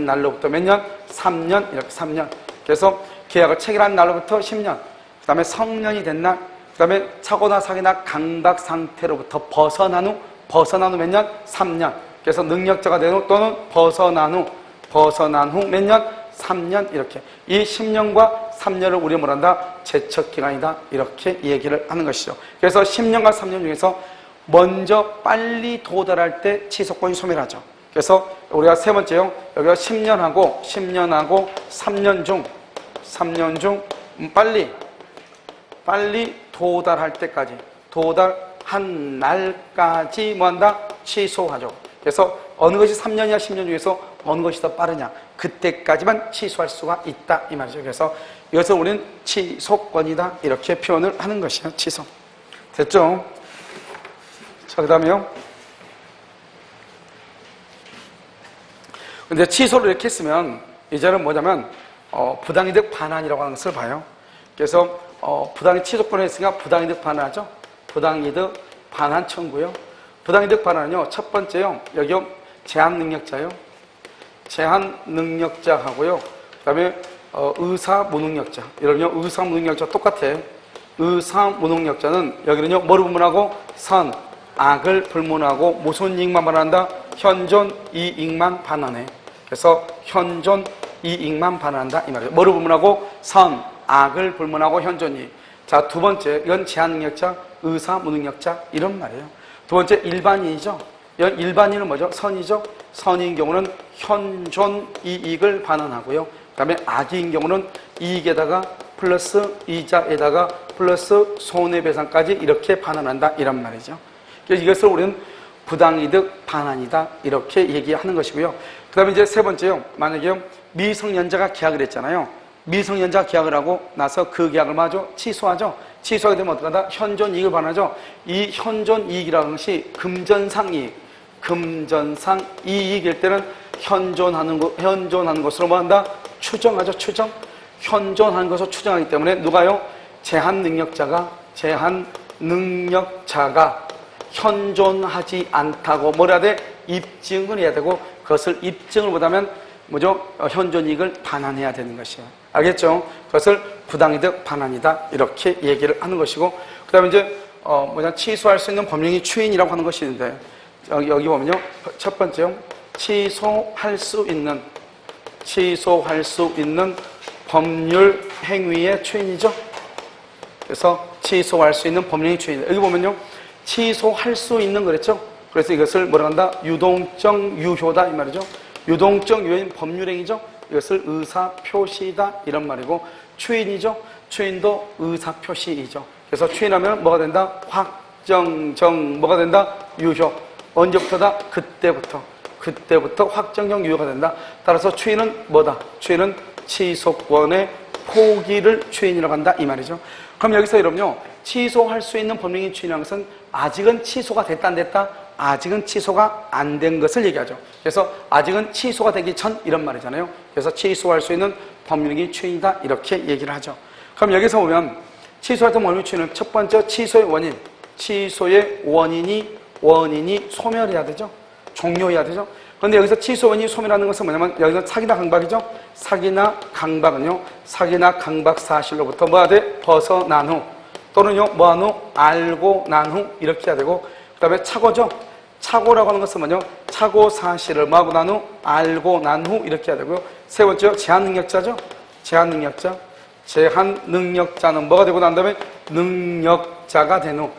A: 날로부터 몇 년? 3년, 이렇게 3년. 그래서 계약을 체결한 날로부터 10년. 그 다음에 성년이 된 날, 그 다음에 사고나 사기나 강박 상태로부터 벗어난 후 몇 년? 3년. 그래서 능력자가 된 후 또는 벗어난 후 몇 년? 3년, 이렇게. 이 10년과 3년을 우리가 뭐란다? 제척기간이다, 이렇게 얘기를 하는 것이죠. 그래서 10년과 3년 중에서 먼저 빨리 도달할 때 취소권이 소멸하죠. 그래서 우리가 세 번째요, 여기가 10년하고 3년 중 빨리 도달할 때까지, 도달한 날까지 뭐한다? 취소하죠. 그래서 어느 것이 3년이냐 10년 중에서 어느 것이 더 빠르냐, 그때까지만 취소할 수가 있다, 이 말이죠. 그래서 이것을 우리는 취소권이다, 이렇게 표현을 하는 것이에요. 취소. 됐죠? 자, 그 다음에요. 근데 취소를 이렇게 했으면 이제는 뭐냐면 부당이득 반환이라고 하는 것을 봐요. 그래서 부당이 취소권을 했으니까 부당이득 반환하죠. 부당이득 반환 청구요. 부당이득 반환은요, 첫 번째요, 여기요 제한능력자요. 제한능력자하고요. 그 다음에 의사무능력자. 여러분요, 의사무능력자 똑같아요. 의사무능력자는 여기는요, 뭐를 불문하고? 선, 악을 불문하고 무슨 이익만 반환한다? 현존 이익만 반환해. 그래서 현존 이익만 반환한다, 이 말이에요. 뭐를 불문하고? 선, 악을 불문하고 현존 이익. 자, 두 번째, 이건 제한능력자, 의사무능력자, 이런 말이에요. 두 번째, 일반인이죠. 이건 일반인은 뭐죠? 선이죠. 선인 경우는 현존 이익을 반환하고요. 그 다음에 악인 경우는 이익에다가 플러스 이자에다가 플러스 손해배상까지 이렇게 반환한다, 이런 말이죠. 그래서 이것을 우리는 부당이득 반환이다, 이렇게 얘기하는 것이고요. 그 다음에 이제 세 번째요, 만약에 미성년자가 계약을 했잖아요. 미성년자 계약을 하고 나서 그 계약을 마저 취소하죠. 취소하게 되면 어떡하다? 현존이익을 반하죠. 이 현존이익이라는 것이 금전상이익, 금전상 이익일 때는 현존하는 것으로 뭐 한다? 추정하죠. 추정. 현존하는 것으로 추정하기 때문에 누가요? 제한능력자가 현존하지 않다고 뭐라 해야 돼? 입증을 해야 되고, 그것을 입증을 못하면 뭐죠? 현존이익을 반환해야 되는 것이에요. 알겠죠? 그것을 부당이득 반환이다, 이렇게 얘기를 하는 것이고, 그 다음에 이제 취소할 수 있는 법령이 추인이라고 하는 것이 있는데, 여기 보면요, 첫 번째요, 취소할 수 있는 법률 행위의 추인이죠. 그래서 취소할 수 있는 법령이 추인이다. 여기 보면요, 취소할 수 있는 그랬죠. 그래서 이것을 뭐라 한다? 유동적 유효다, 이 말이죠. 유동적 유효인 법률행위죠. 이것을 의사표시다, 이런 말이고, 추인이죠. 추인도 의사표시이죠. 그래서 추인하면 뭐가 된다? 확정적 뭐가 된다? 유효. 언제부터다? 그때부터 확정적 유효가 된다. 따라서 추인은 뭐다? 추인은 취소권의 포기를 추인이라고 한다, 이 말이죠. 그럼 여기서 여러분요, 취소할 수 있는 법령의 추인이라는 것은 아직은 취소가 됐다 안 됐다? 아직은 취소가 안 된 것을 얘기하죠. 그래서 아직은 취소가 되기 전, 이런 말이잖아요. 그래서 취소할 수 있는 법령의 추인이다, 이렇게 얘기를 하죠. 그럼 여기서 보면 취소할 수 있는 법령의 추인은 첫 번째 취소의 원인, 취소의 원인이 소멸해야 되죠. 종료해야 되죠. 그런데 여기서 취소 원인이 소멸하는 것은 뭐냐면, 여기서 사기나 강박이죠. 사기나 강박은요, 사기나 강박 사실로부터 뭐가 돼? 벗어난 후, 또는요, 뭐한 후? 알고 난 후, 이렇게 해야 되고, 그 다음에 착오죠. 착오라고 하는 것은 뭐냐? 착오 사실을 뭐하고 난 후? 알고 난 후, 이렇게 해야 되고요. 세 번째요, 제한능력자죠. 제한능력자는 뭐가 되고 난 다음에 능력자가 된 후,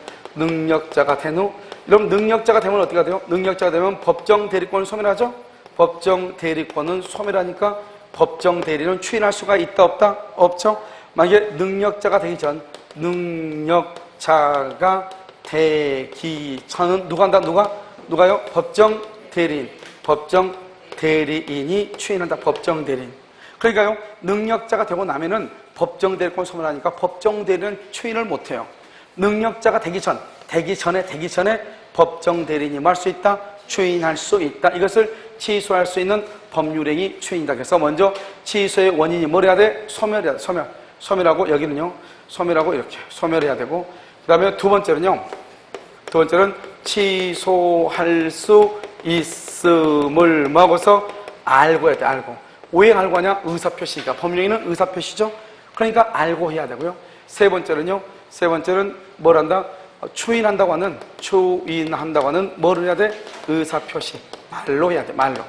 A: 이런 능력자가 되면 어떻게 돼요? 능력자가 되면 법정 대리권을 소멸하죠? 법정 대리권은 소멸하니까 법정 대리는 추인할 수가 있다, 없다? 없죠? 만약에 능력자가 되기 전, 능력자가 되기 전은 누가 한다? 누가요? 법정 대리인이 추인한다, 법정 대리인. 그러니까요, 능력자가 되고 나면은 법정 대리권 소멸하니까 법정 대리는 추인을 못해요. 능력자가 되기 전에 법정 대리인이 뭐 할 수 있다? 추인할 수 있다. 이것을 취소할 수 있는 법률행위 추인이다. 그래서 먼저 취소의 원인이 뭘 해야 돼? 소멸해야 돼. 소멸하고, 여기는요, 소멸해야 되고, 그 다음에 두 번째는 취소할 수 있음을 뭐하고서 알고 해야 돼, 알고. 왜 알고 하냐? 의사표시니까. 법령에는 의사표시죠? 그러니까 알고 해야 되고요. 세 번째는 뭘 한다? 추인한다고 하는 뭐를 해야 돼? 의사표시. 말로 해야 돼, 말로.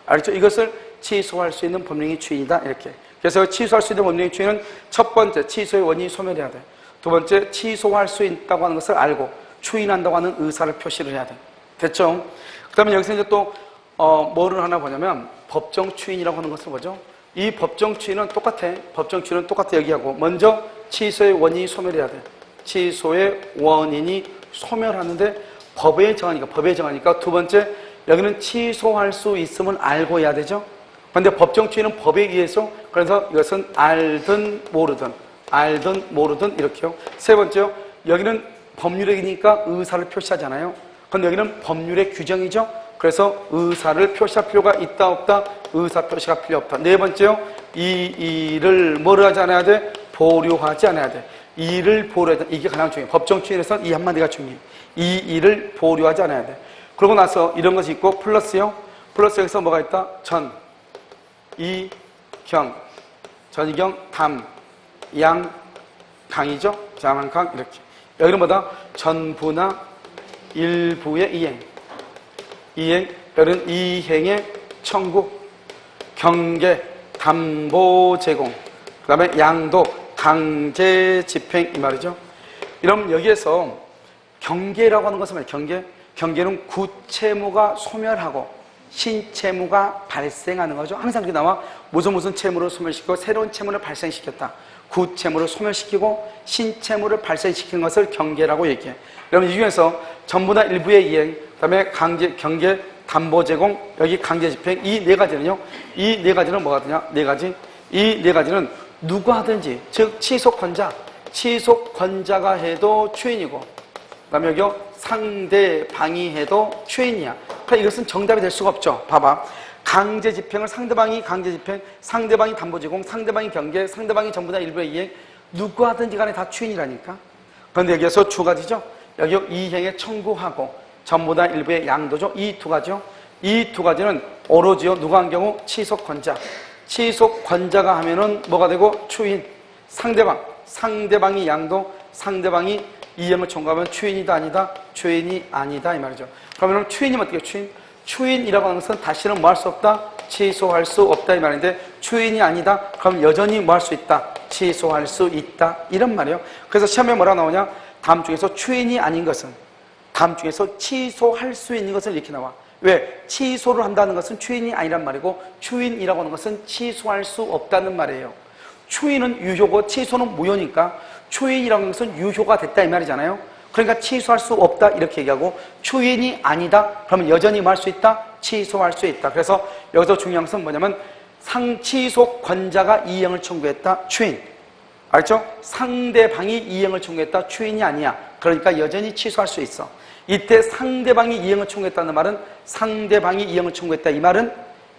A: 알겠죠? 이것을 취소할 수 있는 법령의 추인이다, 이렇게. 그래서 취소할 수 있는 법령의 추인은 첫 번째, 취소의 원인이 소멸해야 돼. 두 번째, 취소할 수 있다고 하는 것을 알고 추인한다고 하는 의사를 표시를 해야 돼. 됐죠? 그 다음에 여기서 이제 또 뭐를 하나 보냐면, 법정 추인이라고 하는 것은 뭐죠? 이 법정 추인은 똑같아. 여기하고. 먼저 취소의 원인이 소멸해야 돼. 취소의 원인이 소멸하는데 법에 정하니까 두 번째, 여기는 취소할 수 있음을 알고 해야 되죠. 그런데 법정 추인은 법에 의해서, 그래서 이것은 알든 모르든 이렇게요. 세 번째요, 여기는 법률행위니까 의사를 표시하잖아요. 그런데 여기는 법률의 규정이죠. 그래서 의사를 표시할 필요가 있다, 없다? 의사 표시가 필요 없다. 네 번째요, 이 일을 뭐를 하지 않아야 돼? 보류하지 않아야 돼. 이 일을 보류하지, 이게 가장 중요해. 법정 추인에서는 이 한마디가 중요해. 이 일을 보류하지 않아야 돼. 그러고 나서 이런 것이 있고, 플러스 여기서 뭐가 있다? 전이경, 담, 양, 강이죠? 장강, 이렇게. 여기는 뭐다? 전부나 일부의 이행, 여기는 이행의 청구, 경계, 담보 제공, 그 다음에 양도, 강제 집행, 이 말이죠. 이러면 여기에서 경계라고 하는 것은 뭐예요? 경계는 구채무가 소멸하고 신채무가 발생하는 거죠. 항상 그렇게 나와. 무슨 채무를 소멸시키고 새로운 채무를 발생시켰다. 구채무를 소멸시키고 신채무를 발생시키는 것을 경계라고 얘기해. 여러분, 이 중에서 전부나 일부의 이행, 그 다음에 경계, 담보 제공, 여기 강제 집행, 이 네 가지는 뭐가 되냐? 네 가지. 이 네 가지는 누가 하든지, 즉 치속권자가 해도 추인이고, 그다음에 여기요 상대방이 해도 추인이야. 그러니까 이것은 정답이 될 수가 없죠. 봐봐. 강제집행을 상대방이 강제집행, 상대방이 담보제공, 상대방이 경계, 상대방이 전부 다 일부의 이행, 누가 하든지 간에 다 추인이라니까. 그런데 여기에서 두 가지죠. 여기 이행에 청구하고 전부 다 일부의 양도죠. 이 두 가지요. 이 두 가지는 오로지요 누가 한 경우 치속권자가 하면은 뭐가 되고 추인. 상대방이 양도, 상대방이 이행을 청구하면 추인이다 아니다? 추인이 아니다 이 말이죠. 그러면 추인이면 어떻게 추인? 추인이라고 하는 것은 다시는 뭐 할 수 없다? 취소할 수 없다 이 말인데, 추인이 아니다? 그럼 여전히 뭐 할 수 있다? 취소할 수 있다 이런 말이에요. 그래서 시험에 뭐라 나오냐? 다음 중에서 추인이 아닌 것은, 다음 중에서 취소할 수 있는 것을 이렇게 나와. 왜? 취소를 한다는 것은 추인이 아니란 말이고, 추인이라고 하는 것은 취소할 수 없다는 말이에요. 추인은 유효고 취소는 무효니까 추인이라는 것은 유효가 됐다 이 말이잖아요. 그러니까 취소할 수 없다 이렇게 얘기하고, 추인이 아니다 그러면 여전히 뭐 할 수 있다? 취소할 수 있다. 그래서 여기서 중요한 것은 뭐냐면 상치속권자가 이행을 청구했다 추인, 알죠? 상대방이 이행을 청구했다 추인이 아니야. 그러니까 여전히 취소할 수 있어. 이때 상대방이 이행을 청구했다는 말은, 상대방이 이행을 청구했다 이 말은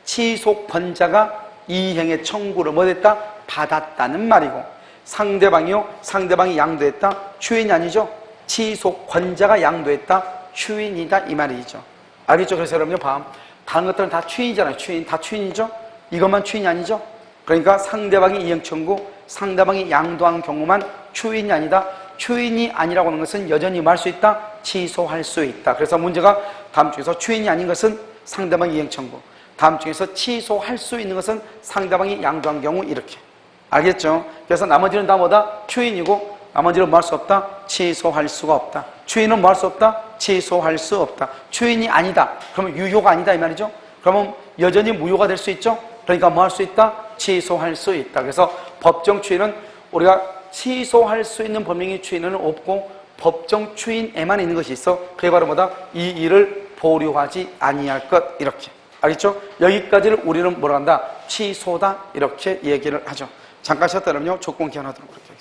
A: 치속권자가 이행의 청구를 뭐 했다? 받았다는 말이고, 상대방이 양도했다 추인이 아니죠. 치속권자가 양도했다 추인이다 이 말이죠. 알겠죠? 그래서 여러분요 봐, 다른 것들은 다 추인이잖아요. 다 추인이죠. 이것만 추인이 아니죠. 그러니까 상대방이 이행 청구, 상대방이 양도한 경우만 추인이 아니다. 추인이 아니라고 하는 것은 여전히 뭐 할 수 있다? 취소할 수 있다. 그래서 문제가 다음 중에서 추인이 아닌 것은 상대방이 이행 청구, 다음 중에서 취소할 수 있는 것은 상대방이 양도한 경우 이렇게. 알겠죠? 그래서 나머지는 다 뭐다? 추인이고, 나머지는 뭐 할 수 없다? 취소할 수가 없다. 추인은 뭐 할 수 없다? 취소할 수 없다. 추인이 아니다. 그러면 유효가 아니다 이 말이죠. 그러면 여전히 무효가 될 수 있죠. 그러니까 뭐 할 수 있다? 취소할 수 있다. 그래서 법정 추인은 우리가 취소할 수 있는 법령의 추인은 없고 법정 추인에만 있는 것이 있어. 그게 바로 뭐다? 이 일을 보류하지 아니할 것 이렇게. 알겠죠? 여기까지를 우리는 뭐라 한다? 취소다 이렇게 얘기를 하죠. 잠깐 쉬었다 그러면요 조건 기한하도록 그렇게.